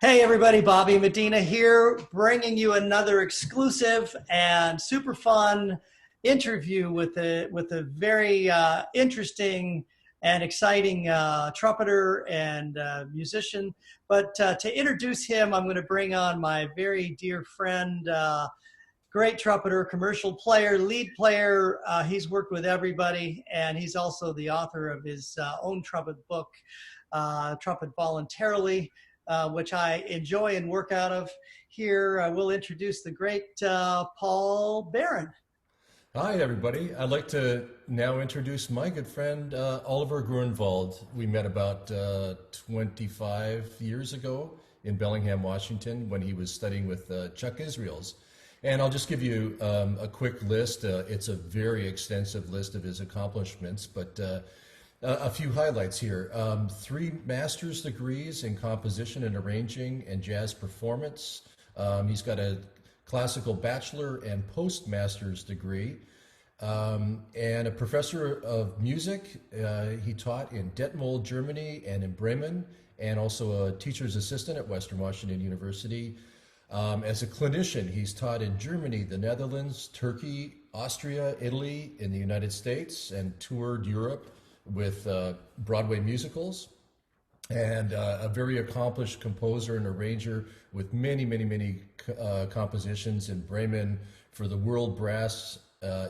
Hey everybody, Bobby Medina here, bringing you another exclusive and super fun interview with a very interesting and exciting trumpeter and musician. But to introduce him, I'm going to bring on my very dear friend, great trumpeter, commercial player, lead player. He's worked with everybody, and he's also the author of his own trumpet book, Trumpet Voluntarily, which I enjoy and work out of. Here, I will introduce the great Paul Barron. Hi, everybody. I'd like to now introduce my good friend, Oliver Groenwald. We met about 25 years ago in Bellingham, Washington, when he was studying with Chuck Israels. And I'll just give you a quick list. It's a very extensive list of his accomplishments, but a few highlights here. Three master's degrees in composition and arranging and jazz performance. He's got a classical bachelor and postmaster's degree, and a professor of music. He taught in Detmold, Germany, and in Bremen, and also a teacher's assistant at Western Washington University. As a clinician, he's taught in Germany, the Netherlands, Turkey, Austria, Italy, in the United States, and toured Europe with Broadway musicals, and a very accomplished composer and arranger with many compositions in Bremen for the World Brass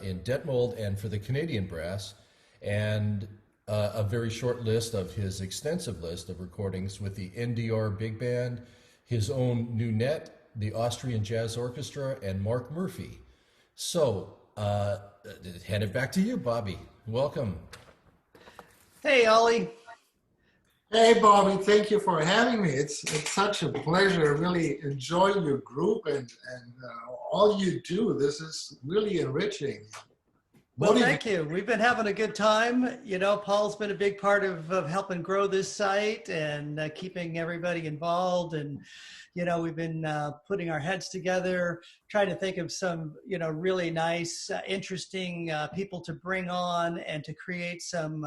in Detmold and for the Canadian Brass, and a very short list of his extensive list of recordings with the NDR Big Band, his own new net, the Austrian Jazz Orchestra, and Mark Murphy. So, hand it back to you, Bobby. Welcome. Hey, Ollie. Hey, Bobby, thank you for having me. It's such a pleasure. I really enjoy your group and all you do. This is really enriching. Well, Motivating. thank you. We've been having a good time. You know, Paul's been a big part of helping grow this site and keeping everybody involved. And, you know, we've been putting our heads together, trying to think of some, you know, really nice, interesting people to bring on and to create some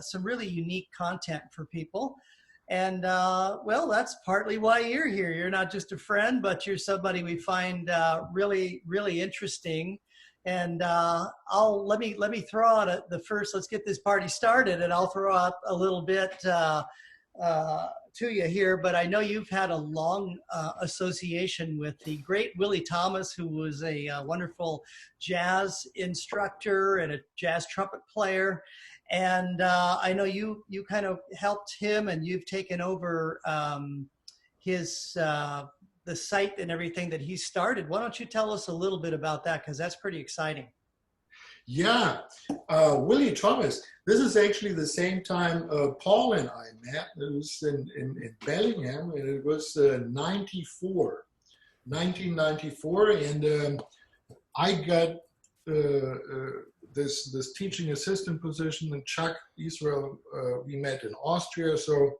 some really unique content for people. And well, that's partly why you're here. You're not just a friend, but you're somebody we find really interesting. And I'll let me throw out the first. Let's get this party started, and I'll throw out a little bit to you here. But I know you've had a long association with the great Willie Thomas, who was a wonderful jazz instructor and a jazz trumpet player. And I know you kind of helped him, and you've taken over his the site and everything that he started. Why don't you tell us a little bit about that? Because that's pretty exciting. Yeah, Willie Thomas. This is actually the same time Paul and I met. It was in Bellingham, and it was 1994, and I got this teaching assistant position, and Chuck Israel we met in Austria, so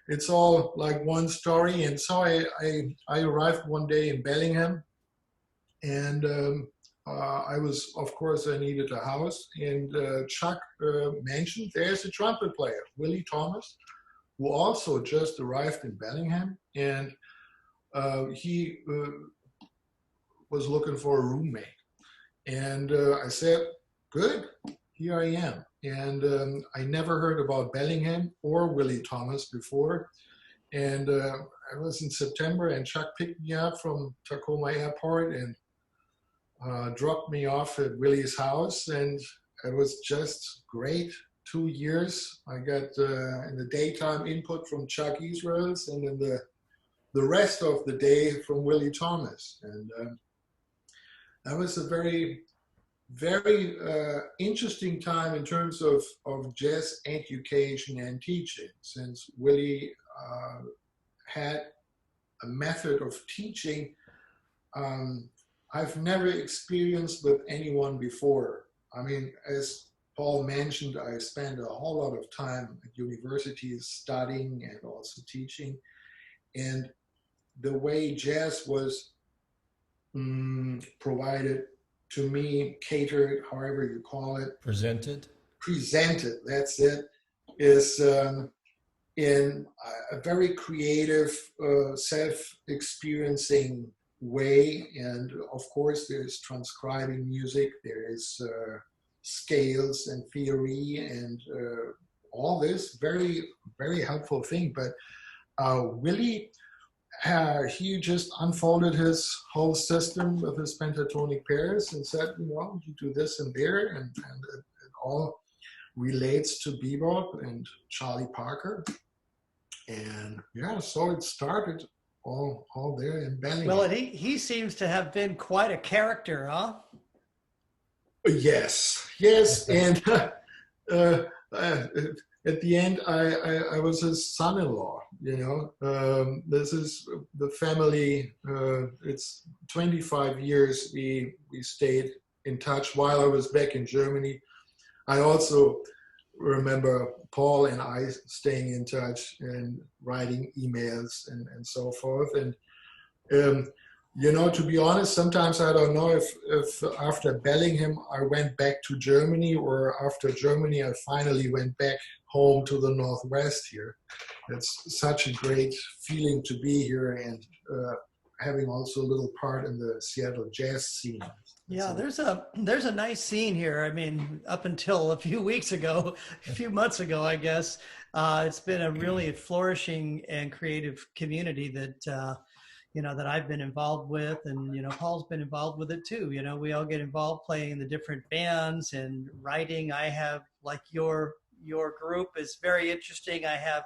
it's all like one story. And so I arrived one day in Bellingham, and I was, of course, I needed a house. And Chuck mentioned there's a trumpet player, Willie Thomas, who also just arrived in Bellingham. And he was looking for a roommate. And I said, good, here I am. And I never heard about Bellingham or Willie Thomas before. And I was in September, and Chuck picked me up from Tacoma Airport and dropped me off at Willie's house. And it was just great. 2 years. I got in the daytime input from Chuck Israels, and in the rest of the day from Willie Thomas. And that was a very interesting time in terms of jazz education and teaching, since Willie had a method of teaching I've never experienced with anyone before. I mean, as Paul mentioned, I spent a whole lot of time at universities studying and also teaching. And the way jazz was provided to me, catered, however you call it. Presented. Presented, that's it, is in a very creative, self-experiencing way. And of course, there's transcribing music, there is scales and theory and all this very, very helpful thing. But Willie, he just unfolded his whole system with his pentatonic pairs and said, you do this and there, and it all relates to bebop and Charlie Parker. And yeah, so it started all there in Bellingham. Well, and he seems to have been quite a character, huh? Yes, and at the end, I was his son-in-law. This is the family. It's 25 years we stayed in touch while I was back in Germany. I also remember Paul and I staying in touch and writing emails and so forth. And to be honest, sometimes I don't know if after Bellingham I went back to Germany, or after Germany I finally went back home to the Northwest here. It's such a great feeling to be here, and having also a little part in the Seattle jazz scene. Yeah, there's a nice scene here. I mean, up until a few months ago, I guess, it's been a really flourishing and creative community that that I've been involved with, and Paul's been involved with it too. We all get involved playing in the different bands and writing. I have, like, your group is very interesting. I have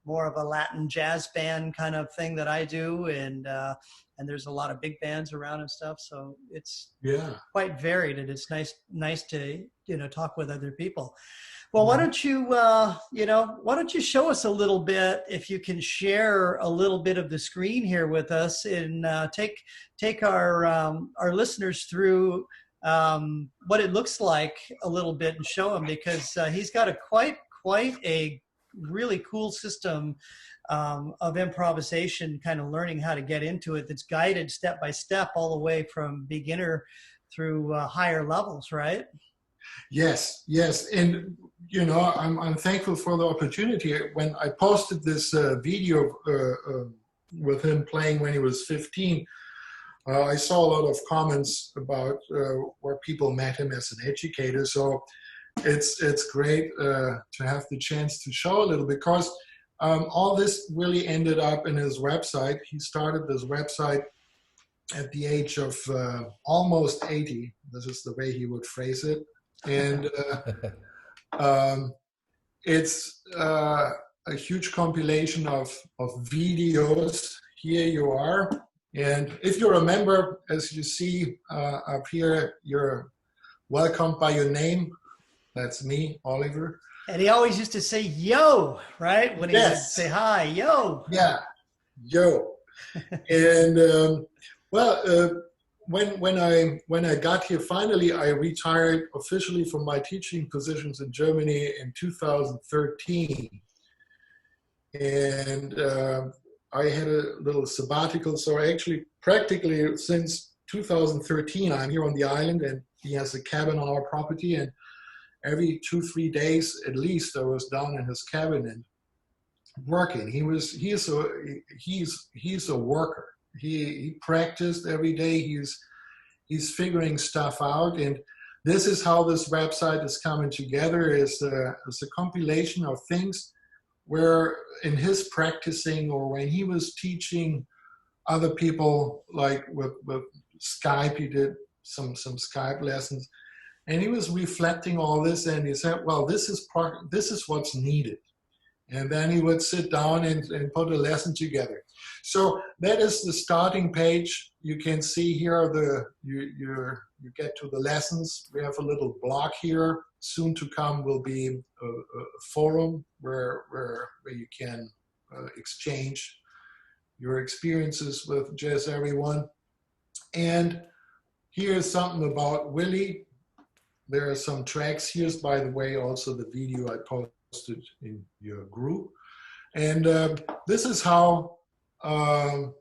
more of a Latin jazz band kind of thing that I do, and there's a lot of big bands around and stuff. So it's quite varied, and it's nice to talk with other people. Well, why don't you show us a little bit, if you can share a little bit of the screen here with us, and take our listeners through what it looks like a little bit, and show them, because he's got a quite a really cool system of improvisation, kind of learning how to get into it, that's guided step by step all the way from beginner through higher levels, right? Yes, and I'm thankful for the opportunity. When I posted this video with him playing when he was 15, I saw a lot of comments about where people met him as an educator. So it's great to have the chance to show a little, because all this really ended up in his website. He started this website at the age of almost 80. This is the way he would phrase it. And it's a huge compilation of videos. Here you are. And if you remember, as you see up here, you're welcomed by your name. That's me, Oliver. And he always used to say, yo, right? When he would say hi, yo. Yeah, yo. And when I got here, finally, I retired officially from my teaching positions in Germany in 2013. And I had a little sabbatical. So actually, practically since 2013, I'm here on the island, and he has a cabin on our property. And every 2-3 days, at least, I was down in his cabin and working. He's a worker. He practiced every day. He's figuring stuff out, and this is how this website is coming together. Is a compilation of things where, in his practicing, or when he was teaching other people, like with Skype, he did some Skype lessons, and he was reflecting all this, and he said, well, this is what's needed. And then he would sit down and put a lesson together. So that is the starting page. You can see here you get to the lessons. We have a little block here. Soon to come will be a forum where you can exchange your experiences with Jazz Everyone. And here's something about Willie. There are some tracks. Here's, by the way, also the video I posted in your group. And this is how the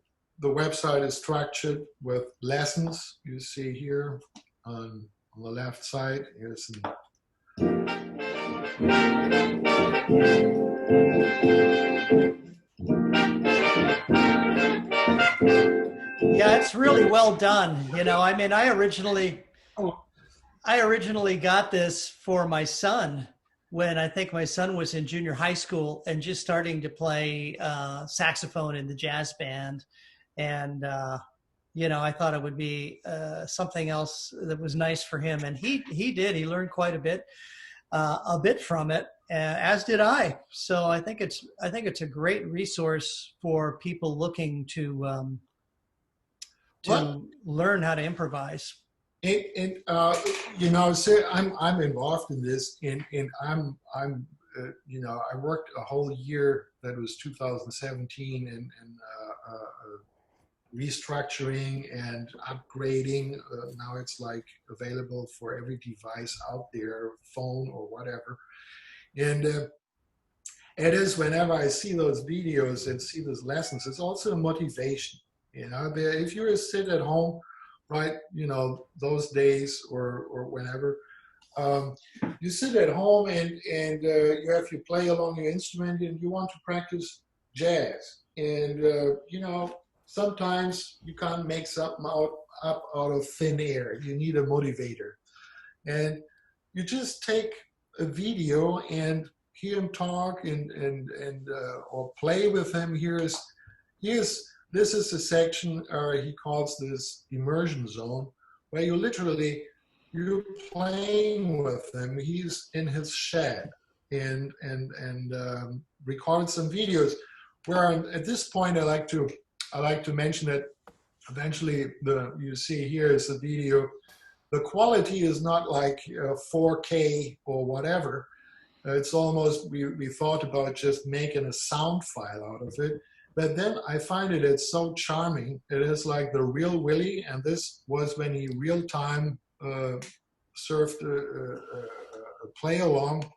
website is structured, with lessons. You see here on the left side, here's Yeah, it's really well done. You know, I mean, Oh, I originally got this for my son when I think my son was in junior high school and just starting to play saxophone in the jazz band. And, you know, I thought it would be something else that was nice for him. And he did. He learned quite a bit from it, as did I. So I think it's a great resource for people looking well, to learn how to improvise. you know, so I'm involved in this, and you know, I worked a whole year, that was 2017, and restructuring and upgrading. Now it's like available for every device out there, phone or whatever. And it is, whenever I see those videos and see those lessons, it's also a motivation. You know, if you sit at home, right, you know, those days or whenever, you sit at home and you have you play along your instrument and you want to practice jazz. And, you know, sometimes you can't make something up out of thin air. You need a motivator. And you just take a video and hear him talk and or play with him. This is a section he calls this immersion zone, where you're playing with him. He's in his shed and recorded some videos. Where at this point I like to mention that eventually you see here is the video. The quality is not like 4K or whatever. It's almost, we thought about just making a sound file out of it. But then I find it's so charming. It is like the real Willie, and this was when he real time surfed a play along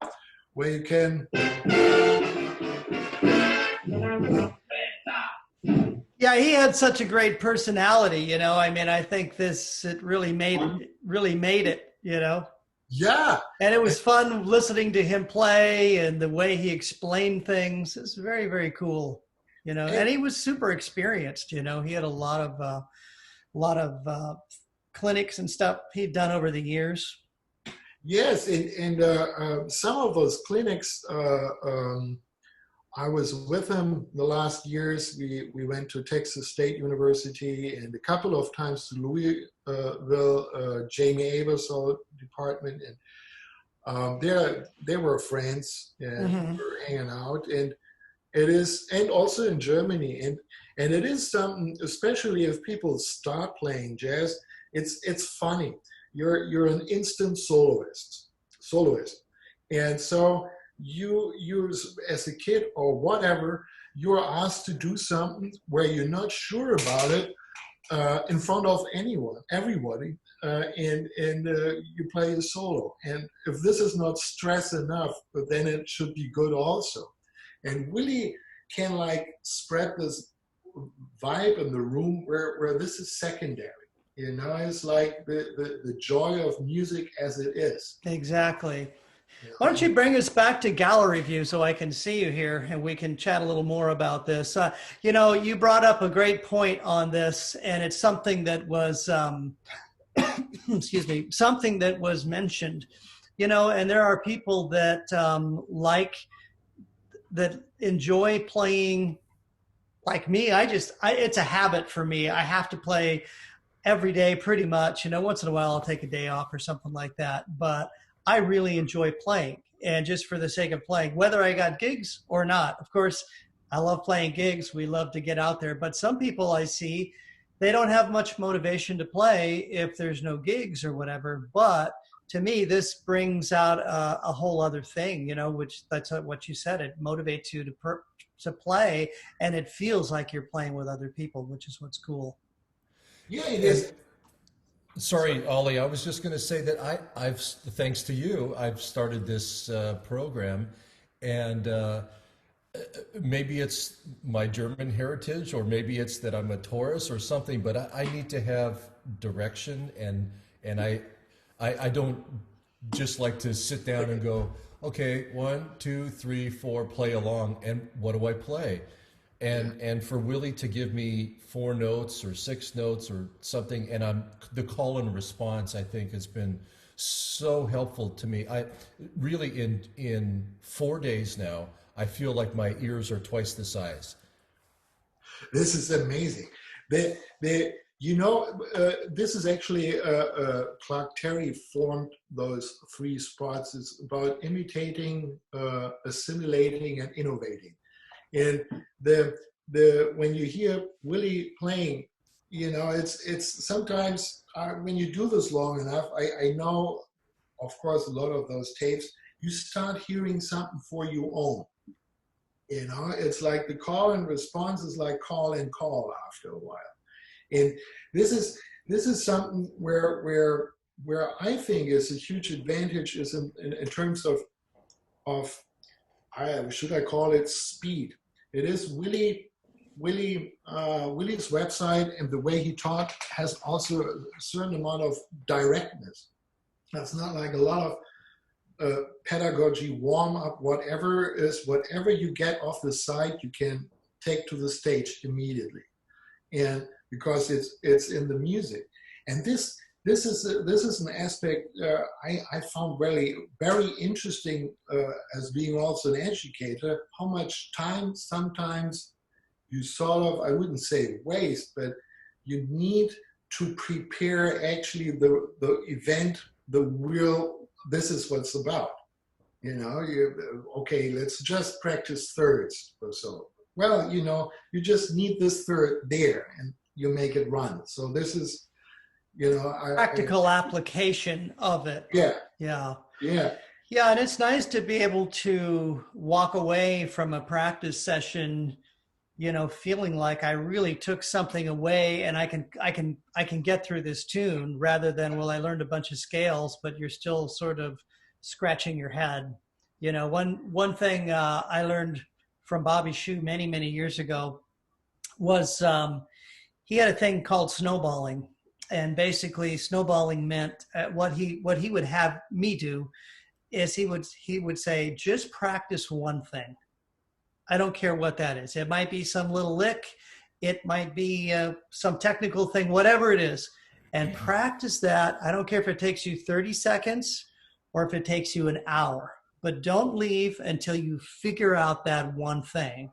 where you can. Yeah, he had such a great personality, you know. I mean, I think it really made it, you know. Yeah. And it was fun listening to him play and the way he explained things. It's very, very cool, you know. And he was super experienced, you know. He had a lot of clinics and stuff he'd done over the years. Yes, and some of those clinics, I was with him the last years. We went to Texas State University and a couple of times to Louisville, Jamie Abersol department, and they were friends and we were hanging out. And it is, and also in Germany, and it is something, especially if people start playing jazz. It's funny. You're an instant soloist, and so. You as a kid or whatever, you're asked to do something where you're not sure about it in front of everybody, and you play a solo. And if this is not stress enough, then it should be good also. And Willie can like spread this vibe in the room where this is secondary. You know, it's like the joy of music as it is. Exactly. Why don't you bring us back to gallery view so I can see you here and we can chat a little more about this. You know, you brought up a great point on this, and it's something that was, excuse me, something that was mentioned, you know, and there are people that that enjoy playing like me. It's a habit for me. I have to play every day pretty much, you know. Once in a while I'll take a day off or something like that, but I really enjoy playing, and just for the sake of playing, whether I got gigs or not. Of course, I love playing gigs. We love to get out there, but some people I see, they don't have much motivation to play if there's no gigs or whatever. But to me, this brings out a whole other thing, you know, which that's what you said. It motivates you to play, and it feels like you're playing with other people, which is what's cool. Yeah, it is. Sorry, Ollie, I was just going to say that I've, thanks to you, I've started this program, and maybe it's my German heritage, or maybe it's that I'm a Taurus or something, but I need to have direction, and I don't just like to sit down and go, okay, 1, 2, 3, 4, play along, and what do I play? And for Willie to give me 4 notes or 6 notes or something, and the call and response, I think, has been so helpful to me. I really in 4 days now, I feel like my ears are twice the size. This is amazing. This is actually Clark Terry formed those 3 spots. It's about imitating, assimilating, and innovating. And when you hear Willie playing, it's sometimes when you do this long enough, I know, of course, a lot of those tapes, you start hearing something for your own. It's like the call and response is like call and call after a while. And this is something where I think is a huge advantage is in terms of should I call it speed. It is Willie's website, and the way he taught has also a certain amount of directness. That's not like a lot of pedagogy, warm up, whatever you get off the site, you can take to the stage immediately, and because it's in the music. And this is an aspect I found very, very interesting as being also an educator, how much time sometimes you sort of, I wouldn't say waste, but you need to prepare actually the event, the real, this is what it's about. Okay, let's just practice thirds or so. Well, you just need this third there and you make it run. So this is, Practical application of it. Yeah. Yeah. Yeah. Yeah. And it's nice to be able to walk away from a practice session, feeling like I really took something away and I can get through this tune, rather than, well, I learned a bunch of scales, but you're still sort of scratching your head. One thing I learned from Bobby Shu many, many years ago was he had a thing called snowballing. And basically snowballing meant what he would have me do is he would say, just practice one thing. I don't care what that is. It might be some little lick. It might be some technical thing, whatever it is. And practice that. I don't care if it takes you 30 seconds or if it takes you an hour. But don't leave until you figure out that one thing.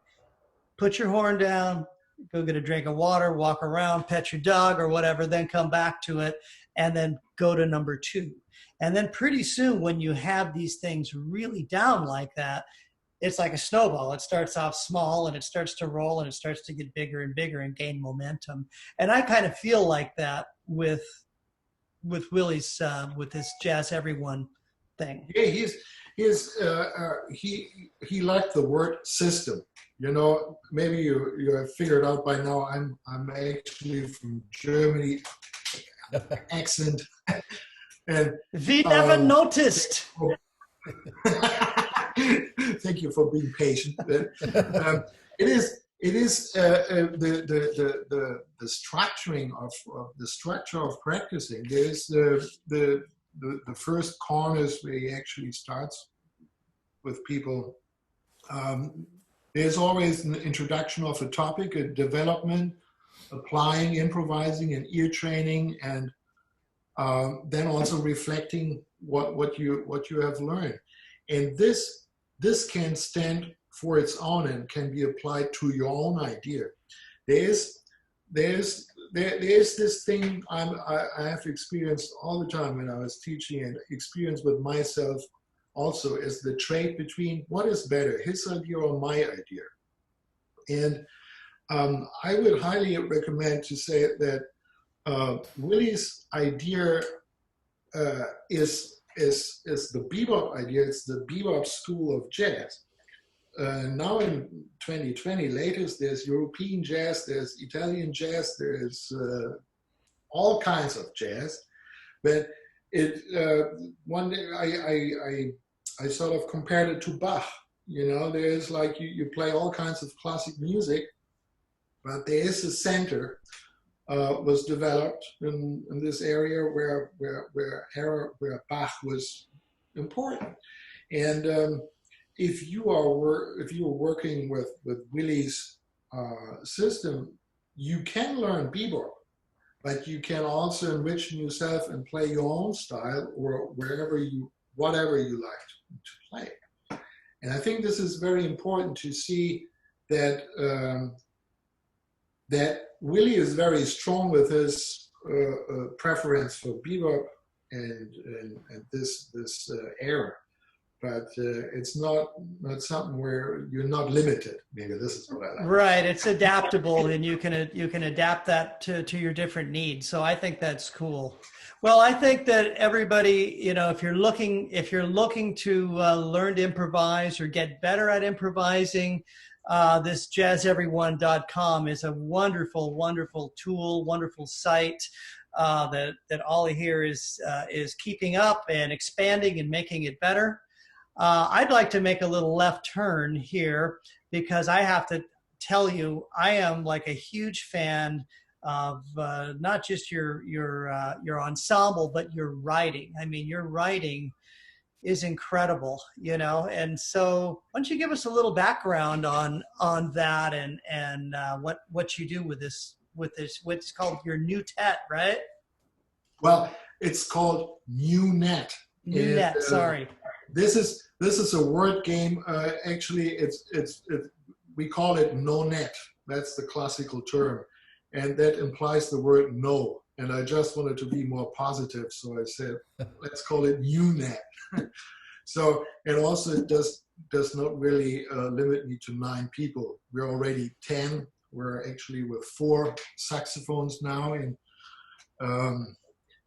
Put your horn down, go get a drink of water, walk around, pet your dog or whatever, then come back to it, and then go to number 2. And then pretty soon when you have these things really down like that, it's like a snowball. It starts off small and it starts to roll and it starts to get bigger and bigger and gain momentum. And I kind of feel like that with Willie's, with this Jazz Everyone thing. Yeah, he liked the word system. Maybe you have figured out by now I'm actually from Germany, accent. And we never noticed. Thank you for being patient. It is the structuring of the structure of practicing. There's the first corners where he actually starts with people. There's always an introduction of a topic, a development, applying, improvising, and ear training, and then also reflecting what you have learned. And this can stand for its own and can be applied to your own idea. There's this thing I have experienced all the time when I was teaching, and experienced with myself also, is the trade between what is better, his idea or my idea. And I would highly recommend to say that Willie's idea is the bebop idea. It's the bebop school of jazz. Now in 2020, latest, there's European jazz, there's Italian jazz, there's all kinds of jazz. But one day I sort of compared it to Bach. There's like you play all kinds of classic music, but there is a center was developed in this area where Bach was important. And if you are working with Willie's system, you can learn bebop, but you can also enrich yourself and play your own style or whatever you like to play. And I think this is very important to see that that Willie is very strong with his preference for bebop and this era. But it's not something where you're not limited. Maybe this is what I like. Right, it's adaptable, and you can adapt that to your different needs. So I think that's cool. Well, I think that everybody, you know, if you're looking to learn to improvise or get better at improvising, this jazzeveryone.com is a wonderful, wonderful tool, wonderful site that Ollie here is keeping up and expanding and making it better. I'd like to make a little left turn here because I have to tell you, I am like a huge fan of not just your ensemble, but your writing. I mean, your writing is incredible, you know. And so, why don't you give us a little background on that and what you do with this what's called your new tet, right? Well, it's called New Net. New Net. Sorry. This is a word game. Actually, we call it no net. That's the classical term, and that implies the word no. And I just wanted to be more positive, so I said, let's call it New Net. So, and also it does not really limit me to 9 people. We're already 10. We're actually with 4 saxophones now, and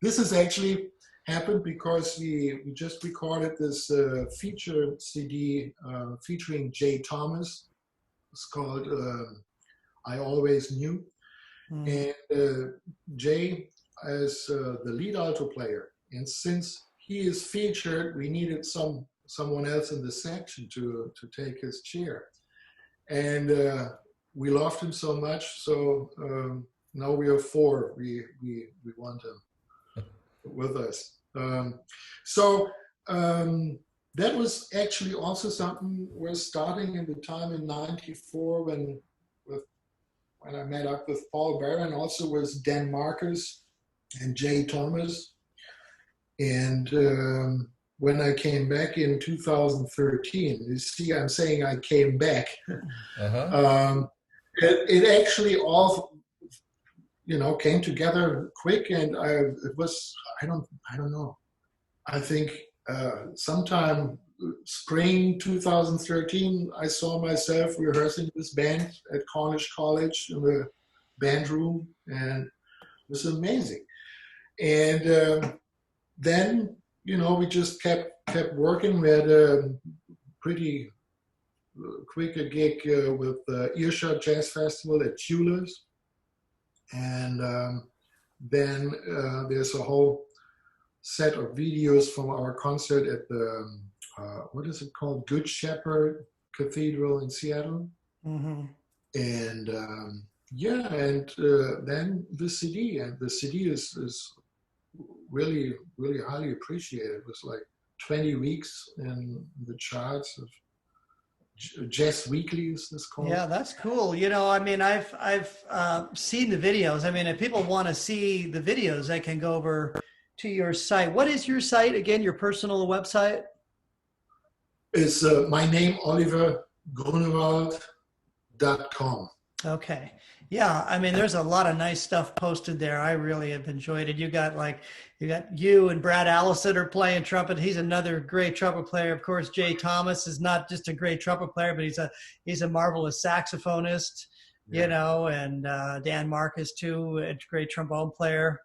this is actually happened because we just recorded this feature CD featuring Jay Thomas. It's called I Always Knew. And Jay is the lead alto player. And since he is featured, we needed someone else in the section to take his chair. And we loved him so much, so now we are 4. We want him with us. That was actually also something we're starting in the time in '94 when I met up with Paul Barron, also with Dan Marcus and Jay Thomas. And when I came back in 2013, you see, I'm saying I came back. It actually all, you know, came together quick, and it was, I don't know. I think sometime spring 2013, I saw myself rehearsing this band at Cornish College in the band room, and it was amazing. And then, you know, we just kept working. We had a pretty quick gig with Earshot Jazz Festival at Tulips. And then there's a whole set of videos from our concert at the, what is it called? Good Shepherd Cathedral in Seattle. Mm-hmm. And then the CD, and the CD is really, really highly appreciated. It was like 20 weeks in the charts of Jazz Weekly, is this called? Yeah, that's cool. You know, I mean, I've seen the videos. I mean, if people want to see the videos, they can go over to your site. What is your site again? Your personal website? It's my name, Oliver Groenwald.com. Okay. Yeah, I mean, there's a lot of nice stuff posted there. I really have enjoyed it. You got you and Brad Allison are playing trumpet. He's another great trumpet player. Of course, Jay Thomas is not just a great trumpet player, but he's a marvelous saxophonist, you know, and Dan Marcus too, a great trombone player.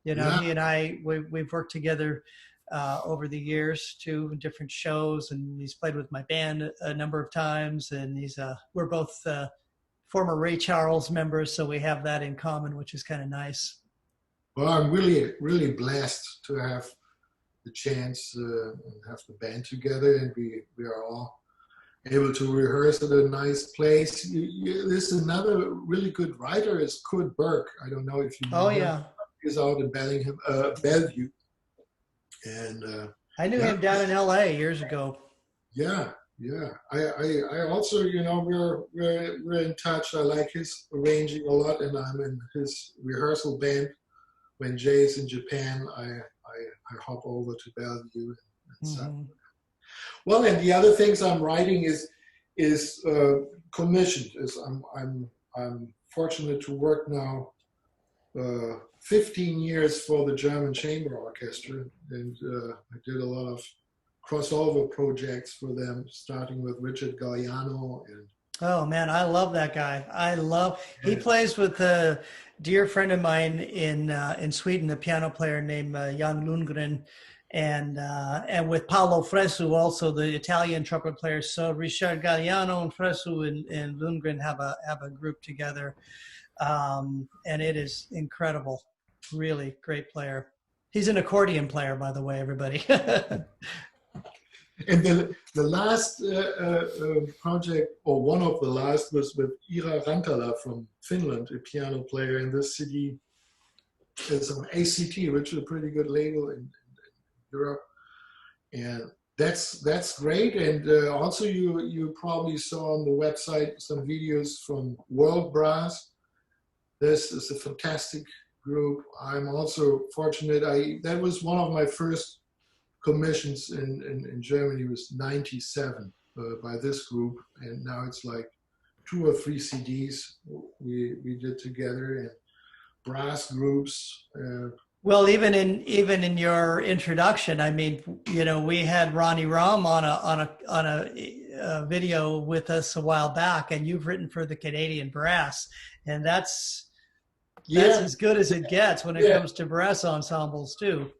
You know, he and I, we've worked together over the years too, in different shows, and he's played with my band a number of times, and we're both former Ray Charles members, so we have that in common, which is kind of nice. Well, I'm really, really blessed to have the chance and have the band together, and we are all able to rehearse at a nice place. There's another really good writer is Kurt Burke. I don't know if you know him. Yeah. He's out in Bellingham, Bellevue. And I knew him That down in was, LA years ago. yeah, yeah. I also, we're in touch. I like his arranging a lot, and I'm in his rehearsal band. When Jay's in Japan, I hop over to Bellevue and stuff. Hmm. Well, and the other things I'm writing is commissioned. Is I'm fortunate to work now 15 years for the German Chamber Orchestra, and I did a lot of crossover projects for them, starting with Richard Galliano and Oh man, I love that guy. He plays with a dear friend of mine in Sweden, a piano player named Jan Lundgren, and with Paolo Fresu, also the Italian trumpet player. So Richard Galliano and Fresu and Lundgren have a group together, and it is incredible. Really great player. He's an accordion player, by the way, everybody. and the last project, or one of the last, was with Ira Rantala from Finland, a piano player in this city. It's on ACT, which is a pretty good label in Europe, and that's great. And also, you probably saw on the website some videos from World Brass. This is a fantastic group. I'm also fortunate. That was one of my first commissions in Germany. Was '97 by this group, and now it's like 2 or 3 CDs we did together, and brass groups. Well, even in your introduction, I mean, you know, we had Ronnie Rom on a video with us a while back, and you've written for the Canadian Brass, and that's Yeah, as good as it gets when it yeah, comes to brass ensembles too.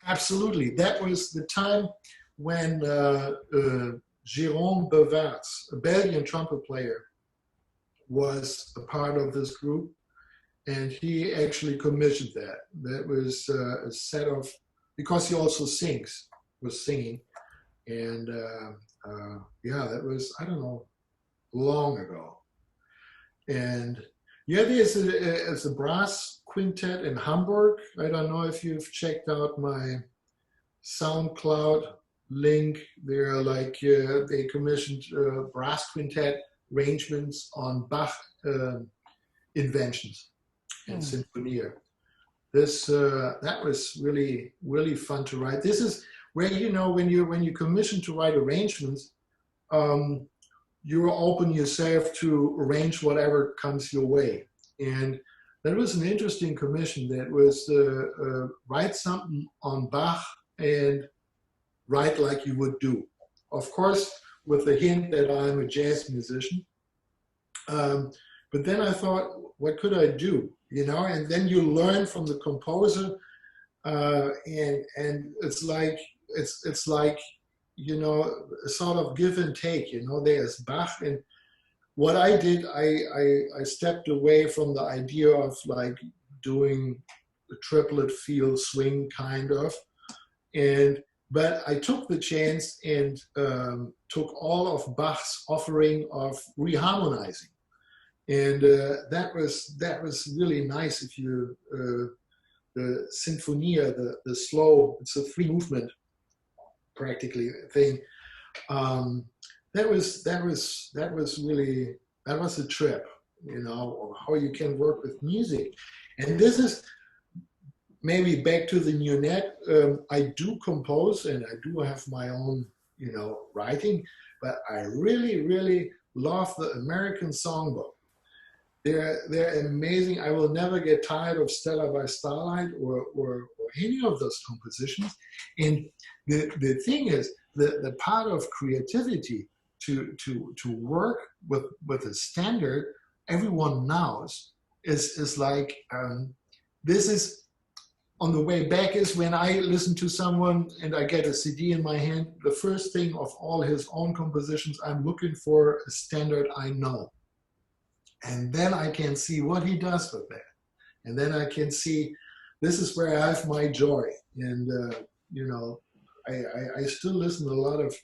absolutely. That was the time when Jérôme Bevarts, a Belgian trumpet player, was a part of this group, and he actually commissioned that. That was a set of, because he also was singing, and yeah, that was, I don't know, long ago. And yeah, there's a brass quintet in Hamburg. I don't know if you've checked out my SoundCloud link. They're like, they commissioned brass quintet arrangements on Bach inventions and Hmm. Sinfonia. That was really fun to write. This is where, when you commission to write arrangements, you open yourself to arrange whatever comes your way. And that was an interesting commission. That was write something on Bach and write like you would do. Of course, with the hint that I'm a jazz musician. But then I thought, what could I do? And then you learn from the composer, and it's like a sort of give and take. There's Bach, and what I did, I stepped away from the idea of like doing a triplet feel swing kind of, but I took the chance and took all of Bach's offering of reharmonizing. And that was really nice. If you the Sinfonia, the slow, it's a 3 movement practically thing. That was a trip, how you can work with music. And this is maybe back to the new net. I do compose and I do have my own, writing, but I really love the American songbook. They're amazing. I will never get tired of Stella by Starlight or any of those compositions. And the thing is, the part of creativity to work with a standard everyone knows is like, this is on the way back is when I listen to someone and I get a CD in my hand, the first thing of all his own compositions, I'm looking for a standard I know. And then I can see what he does with that. And then I can see, this is where I have my joy. And, I still listen a lot of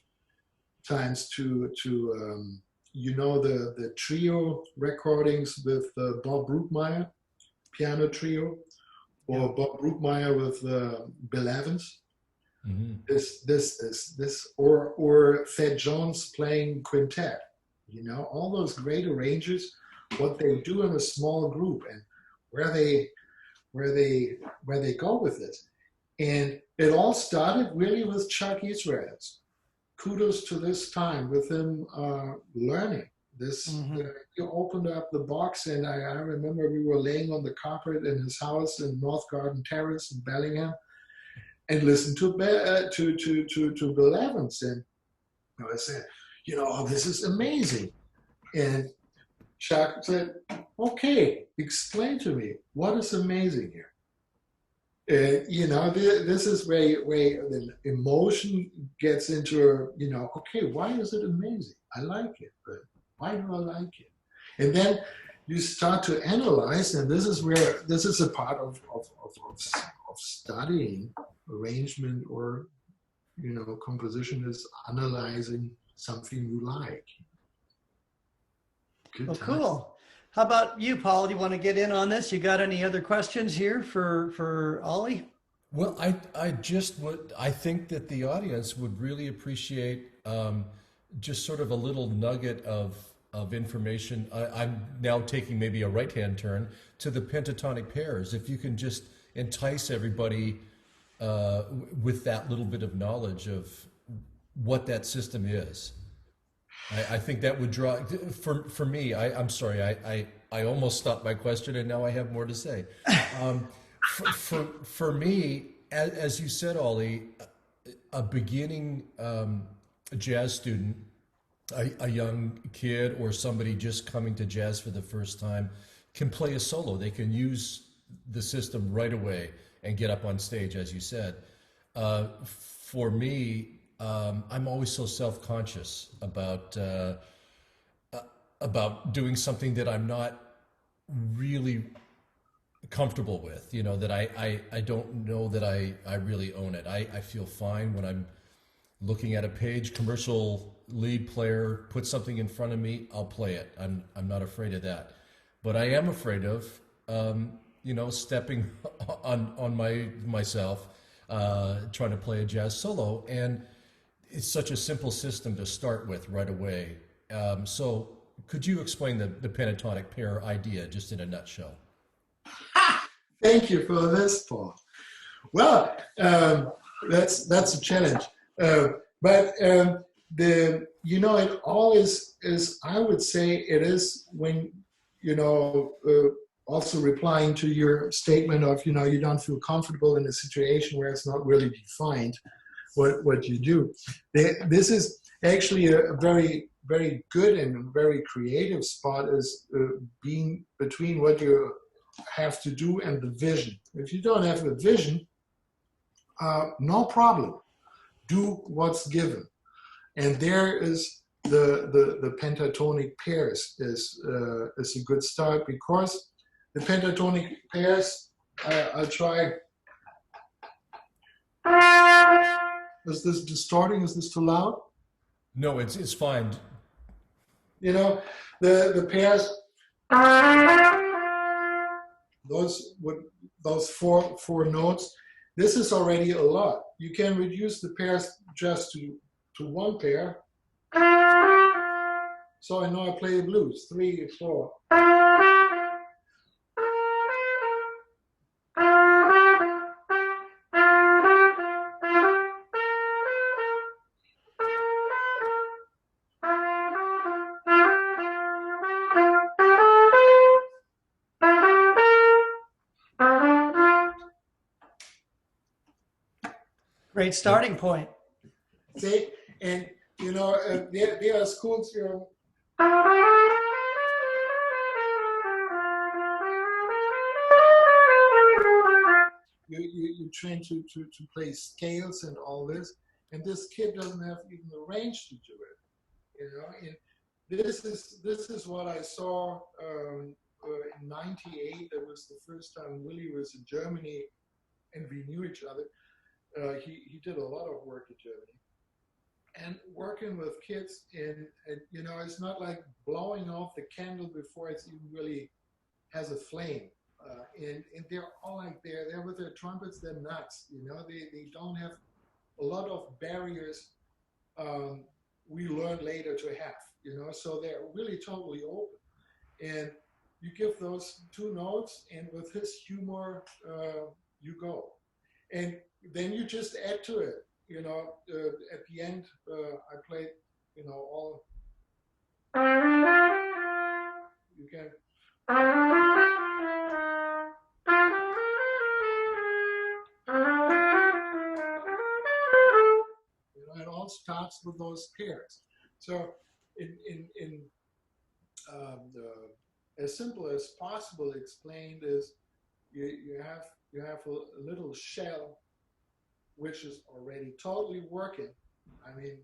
times to the trio recordings with Bob Brookmeyer, piano trio, or Bob Brookmeyer with Bill Evans. Or Thad Jones playing quintet. All those great arrangers, what they do in a small group, and where they go with this. And it all started really with Chuck Israels. Kudos to this time with him learning this. He opened up the box, and I remember we were laying on the carpet in his house in North Garden Terrace in Bellingham, and listened to Bill Evans, and I said, this is amazing. And Chuck said, okay, explain to me what is amazing here. This is where the emotion gets into, okay, why is it amazing? I like it, but why do I like it? And then you start to analyze, and this is a part of studying arrangement or, composition, is analyzing something you like. Good Well, time. cool. How about you, Paul? Do you want to get in on this? You got any other questions here for Ollie? Well, I think that the audience would really appreciate just sort of a little nugget of information. I'm now taking maybe a right-hand turn to the pentatonic pairs. If you can just entice everybody with that little bit of knowledge of what that system is. I think that would draw, for me, I'm sorry, I almost stopped my question and now I have more to say. For me, as you said, Ollie, a beginning jazz student, a young kid or somebody just coming to jazz for the first time can play a solo. They can use the system right away and get up on stage, as you said. For me, I'm always so self-conscious about doing something that I'm not really comfortable with, that I don't know that I really own it. I feel fine when I'm looking at a page, commercial lead player, put something in front of me, I'll play it. I'm not afraid of that. But I am afraid of, stepping on myself, trying to play a jazz solo. And it's such a simple system to start with right away. So could you explain the pentatonic pair idea just in a nutshell? Thank you for this, Paul. Well, that's a challenge. But it all is, I would say it is when, also replying to your statement of, you don't feel comfortable in a situation where it's not really defined what you do. This is actually a very, very good and very creative spot, is being between what you have to do and the vision. If you don't have a vision, no problem. Do what's given. And there is the pentatonic pairs is a good start, because the pentatonic pairs, I'll try. Is this distorting? Is this too loud? No, it's fine. The pairs, those four notes, this is already a lot. You can reduce the pairs just to one pair. So I know I play the blues, 3, 4. Great starting point. See, and there are schools, you train to play scales and all this, and this kid doesn't have even the range to do it. And this is what I saw in '98. That was the first time Willie was in Germany, and we knew each other. He did a lot of work in Germany, and working with kids, and it's not like blowing off the candle before it's even really has a flame. And they're all like they're with their trumpets, they're nuts. They don't have a a lot of barriers we learned later to have, you know, so they're really totally open. And you give those two notes, and with his humor, you go. And then you just add to it, you know, at the end, I played, you know, all, you can, you know, it all starts with those pairs. So in as simple as possible explained is you have a little shell which is already totally working. I mean,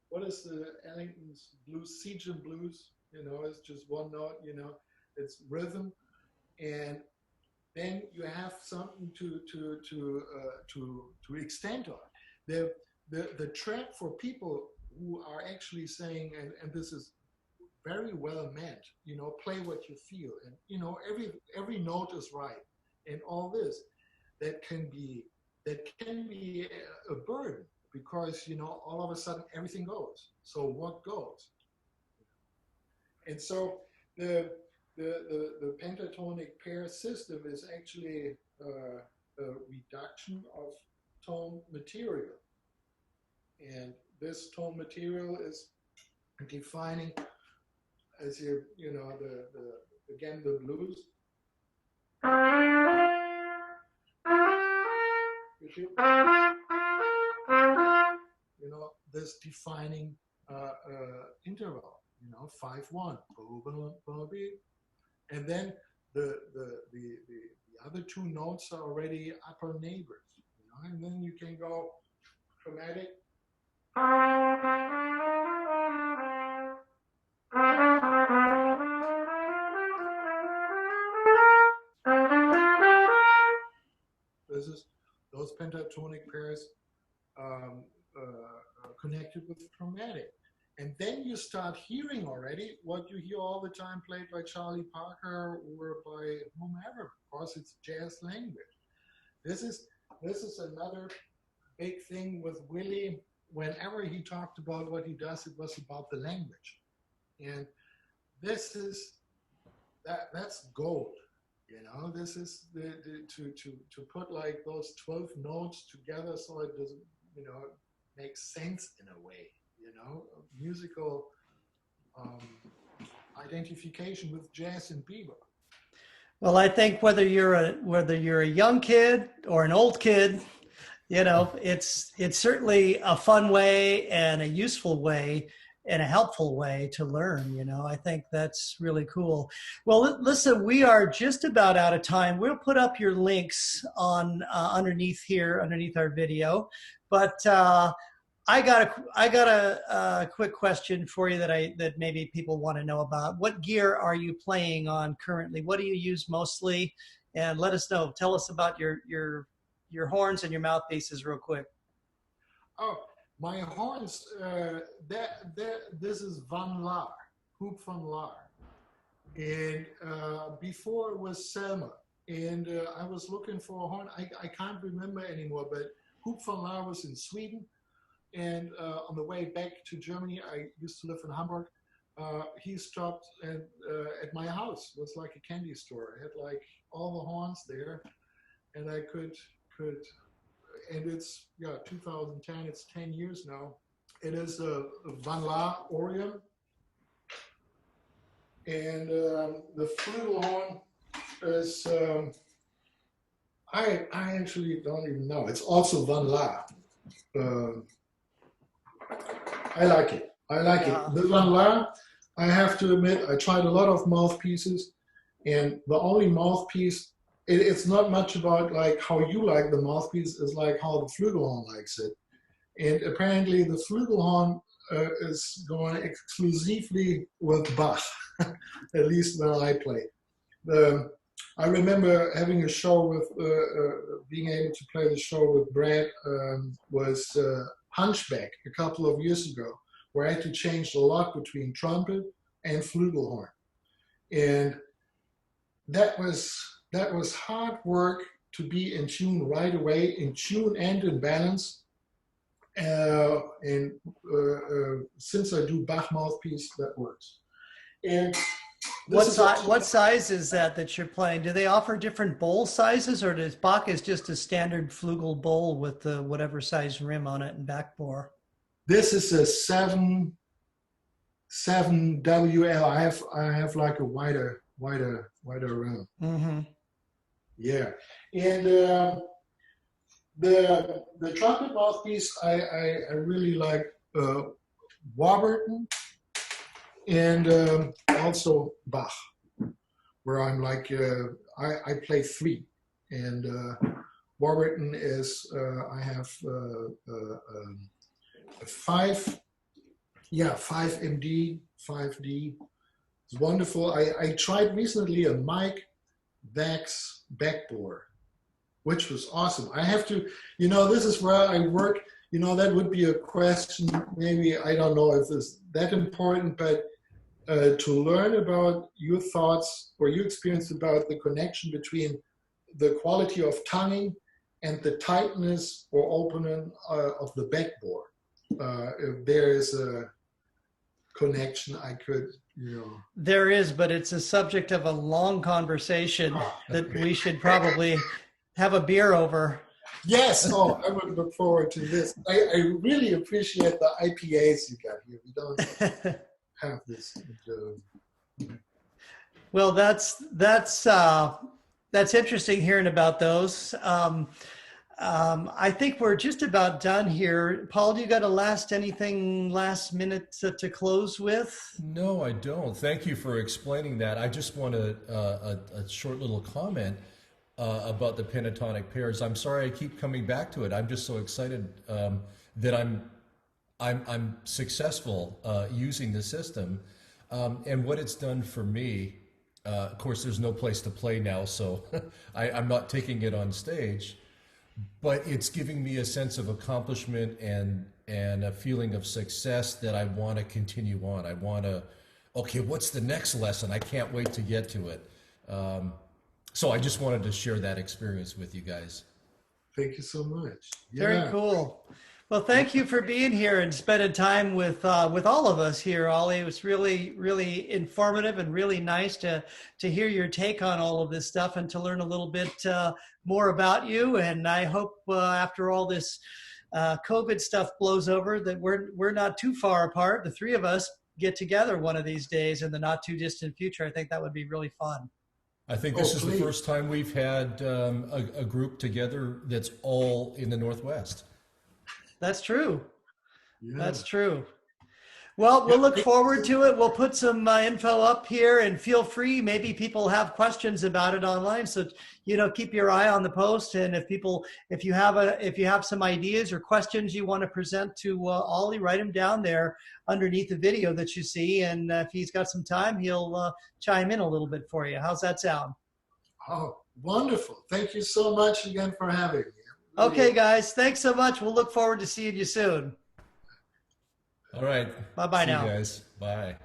what is the Ellington's blues, Siege and blues? You know, it's just one note. You know, it's rhythm, and then you have something to extend on. The track for people who are actually saying, and this is very well meant, you know, play what you feel, and you know, every note is right, and all this that can be a burden, because you know, all of a sudden everything goes. So what goes? And so the pentatonic pair system is actually a reduction of tone material, and this tone material is defining, as you know, again the blues. You know, this defining interval. You know, 5/1, and then the other two notes are already upper neighbors. You know, and then you can go chromatic. This is those pentatonic pairs connected with chromatic. And then you start hearing already what you hear all the time played by Charlie Parker or by whomever, because it's jazz language. This is another big thing with Willie. Whenever he talked about what he does, it was about the language. And that's gold. You know, this is to put like those 12 notes together so it doesn't, you know, make sense in a way, you know, musical identification with jazz and bebop. Well, I think whether you're a young kid or an old kid, you know, it's certainly a fun way and a useful way and a helpful way to learn. You know, I think that's really cool. Well, listen, we are just about out of time. We'll put up your links on underneath here, underneath our video. But I got a quick question for you that maybe people want to know about. What gear are you playing on currently? What do you use mostly? And let us know. Tell us about your horns and your mouthpieces real quick. Oh, my horns, this is Van Laar, Hoop van Laar. And before it was Selma. And I was looking for a horn. I can't remember anymore, but Hoop van Laar was in Sweden. And on the way back to Germany, I used to live in Hamburg. He stopped at my house. It was like a candy store. I had like all the horns there, and I could, and it's 2010. It's 10 years now. It is a Van Laar Orion, and the flugelhorn is I actually don't even know. It's also Van Laar. I like it. The Van Laar, I have to admit, I tried a lot of mouthpieces, and the only mouthpiece, it's not much about like how you like the mouthpiece, it's like how the flugelhorn likes it. And apparently the flugelhorn is going exclusively with Bach, at least when I play. I remember having a show with, being able to play the show with Brad was Hunchback a couple of years ago, where I had to change the lock between trumpet and flugelhorn. And that was hard work to be in tune right away, in tune and in balance. Since I do Bach mouthpiece, that works. And what size is that you're playing? Do they offer different bowl sizes, or does Bach is just a standard flugel bowl with the whatever size rim on it and backbore? This is a 7 WL. I have like a wider rim. Mm-hmm. Yeah, and the trumpet mouthpiece I really like Warburton and also Bach, where I'm like I play 3, and Warburton is I have 5 MD 5D. It's wonderful. I tried recently a Mike Vax backbore, which was awesome. I have to, this is where I work. That would be a question. Maybe, I don't know if it's that important, but to learn about your thoughts or your experience about the connection between the quality of tonguing and the tightness or opening of the backbore. If there is a connection, I could, There is, but it's a subject of a long conversation that we should probably have a beer over. Yes, I would look forward to this. I really appreciate the IPAs you got here. We don't have this. Well, that's interesting hearing about those. I think we're just about done here. Paul, do you got anything last minute to close with? No, I don't. Thank you for explaining that. I just want a short little comment about the pentatonic pairs. I'm sorry I keep coming back to it. I'm just so excited that I'm successful using the system, and what it's done for me. Of course, there's no place to play now, so I'm not taking it on stage. But it's giving me a sense of accomplishment and a feeling of success that I want to continue on. I want to, okay, what's the next lesson? I can't wait to get to it. So I just wanted to share that experience with you guys. Thank you so much. Very cool. Well, thank you for being here and spending time with all of us here, Ollie. It was really, really informative and really nice to hear your take on all of this stuff and to learn a little bit more about you. And I hope after all this COVID stuff blows over that we're not too far apart. The 3 of us get together one of these days in the not too distant future. I think that would be really fun. I think this is the first time we've had a group together that's all in the Northwest. That's true. Yeah. That's true. Well, we'll look forward to it. We'll put some info up here, and feel free. Maybe people have questions about it online, so keep your eye on the post. And if you have some ideas or questions you want to present to Ollie, write them down there underneath the video that you see. And if he's got some time, he'll chime in a little bit for you. How's that sound? Oh, wonderful! Thank you so much again for having me. Okay, guys. Thanks so much. We'll look forward to seeing you soon. All right. Bye-bye See now. you guys. Bye.